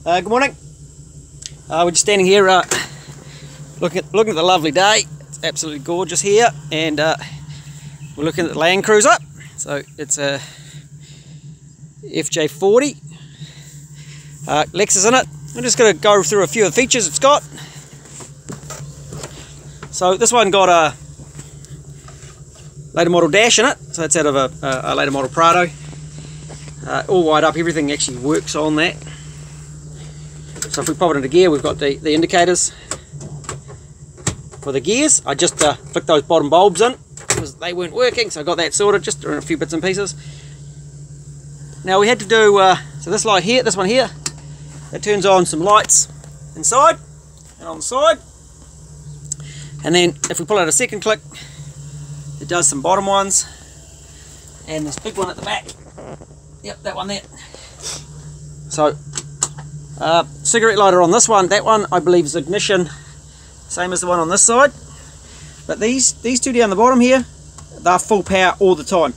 Good morning. We're just standing here looking at the lovely day. It's absolutely gorgeous here, and we're looking at the Landcruiser. So it's a FJ40. Lexus in it. I'm just going to go through a few of the features it's got. So this one got a later model dash in it. So it's out of a later model Prado. All wired up. Everything actually works on that. So if we pop it into gear, we've got the indicators for the gears. I just flicked those bottom bulbs in because they weren't working, so I got that sorted, just doing a few bits and pieces. Now we had to do, so this light here, this one here, it turns on some lights inside and on the side. And then if we pull out a second click, it does some bottom ones. And this big one at the back, yep, that one there. So, cigarette lighter on this one. That one I believe is ignition, same as the one on this side. But these two down the bottom here, they're full power all the time.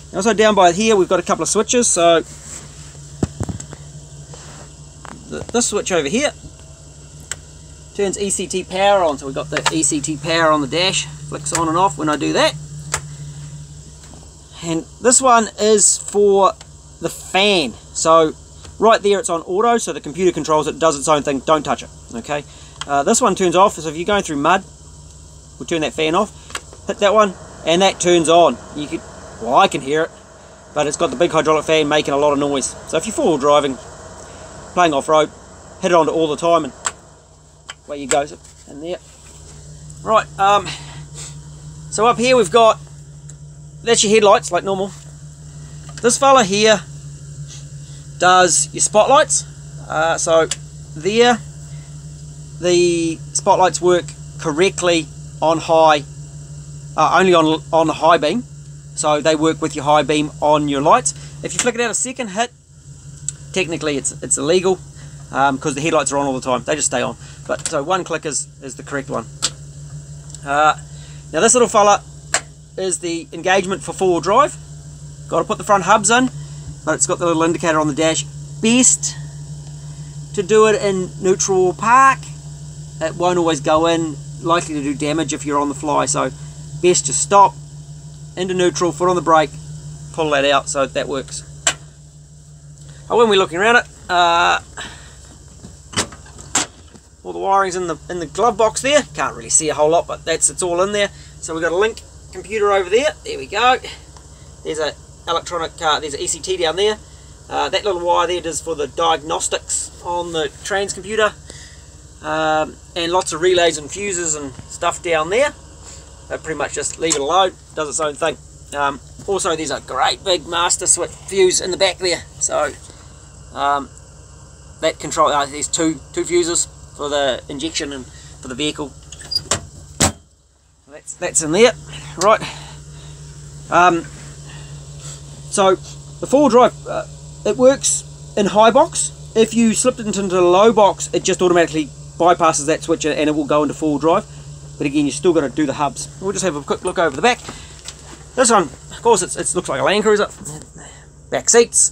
And also down by here we've got a couple of switches. So this switch over here turns ECT power on. So we've got the ECT power on the dash, flicks on and off when I do that. And this one is for the fan. So right there it's on auto, so the computer controls it, does its own thing, don't touch it, okay? This one turns off, so if you're going through mud, we'll turn that fan off, hit that one, and that turns on. You could, well, I can hear it, but it's got the big hydraulic fan making a lot of noise. So if you're four-wheel driving, playing off-road, hit it on all the time, and away you go, and there. Right, so up here we've got, that's your headlights, like normal. This fella here does your spotlights. So there, the spotlights work correctly on high, only on the high beam. So they work with your high beam on your lights. If you flick it out a second hit, technically it's illegal because the headlights are on all the time. They just stay on. But so one click is the correct one. Now this little fella is the engagement for four-wheel drive. Got to put the front hubs in, but it's got the little indicator on the dash. Best to do it in neutral or park. It won't always go in, likely to do damage if you're on the fly, so best to stop, into neutral, foot on the brake, pull that out, so that works. When we're looking around it, all the wiring's in the glove box there. Can't really see a whole lot, but it's all in there. So we've got a Link computer over there. There we go. There's a electronic, there's an ECT down there. That little wire there does for the diagnostics on the trans computer, and lots of relays and fuses and stuff down there. But pretty much just leave it alone, does its own thing. Also there's a great big master switch fuse in the back there, so that control, there's two fuses for the injection and for the vehicle. That's in there, right. So the four-wheel drive, it works in high box. If you slipped it into the low box, it just automatically bypasses that switch and it will go into four-wheel drive. But again, you're still got to do the hubs. We'll just have a quick look over the back. This one, of course, it looks like a Landcruiser. Back seats,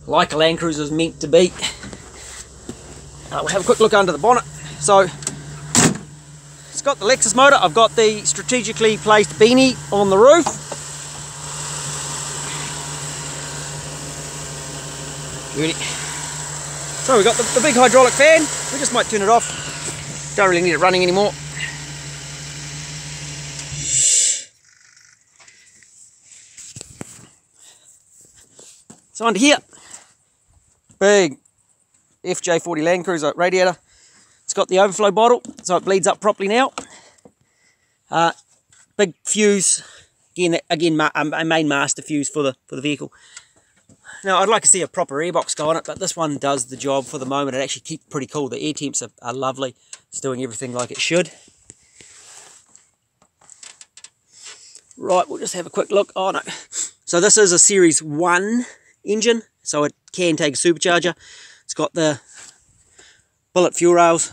like a Landcruiser is meant to be. We'll have a quick look under the bonnet. So it's got the Lexus motor. I've got the strategically placed beanie on the roof. Beauty. So we've got the big hydraulic fan. We just might turn it off. Don't really need it running anymore. So under here, big FJ40 Landcruiser radiator. It's got the overflow bottle, so it bleeds up properly now. Big fuse, again a main master fuse for the vehicle. Now I'd like to see a proper airbox go on it, but this one does the job for the moment. It actually keeps pretty cool. The air temps are lovely. It's doing everything like it should. Right, we'll just have a quick look on it. So this is a Series 1 engine, so it can take a supercharger. It's got the bullet fuel rails,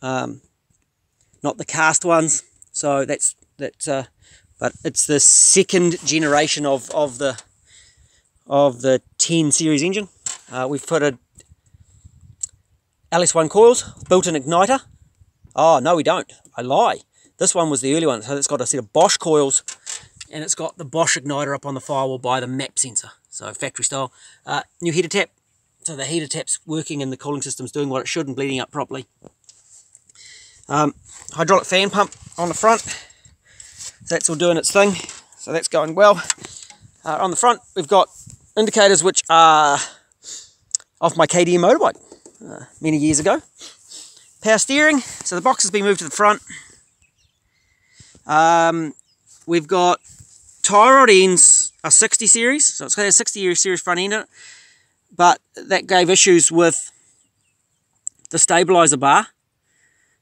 not the cast ones. So but it's the second generation of the 10 series engine. We've fitted LS1 coils, built-in igniter. Oh, no we don't. I lie. This one was the early one, so it's got a set of Bosch coils, and it's got the Bosch igniter up on the firewall by the map sensor. So factory style. New heater tap. So the heater tap's working and the cooling system's doing what it should and bleeding up properly. Hydraulic fan pump on the front. So that's all doing its thing. So that's going well. On the front, we've got indicators which are off my KTM motorbike many years ago. Power steering. So the box has been moved to the front. We've got tie rod ends a 60 series. So it's got a 60 series front end in it. But that gave issues with the stabilizer bar.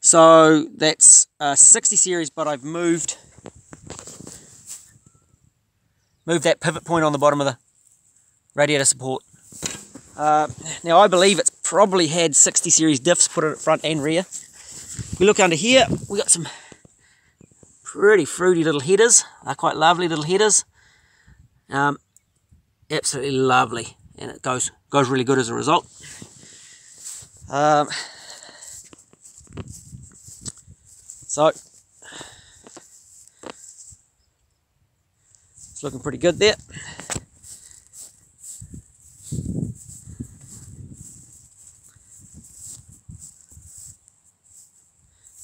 So that's a 60 series, but I've moved that pivot point on the bottom of the radiator support. Now I believe it's probably had 60 series diffs put in at front and rear. We look under here, we got some pretty fruity little headers. They're quite lovely little headers. Absolutely lovely, and it goes really good as a result. So it's looking pretty good there.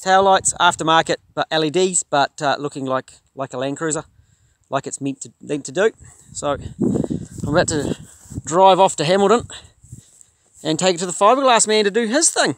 Tail lights, aftermarket, but LEDs, but looking like a Landcruiser, like it's meant to do. So I'm about to drive off to Hamilton and take it to the fiberglass man to do his thing.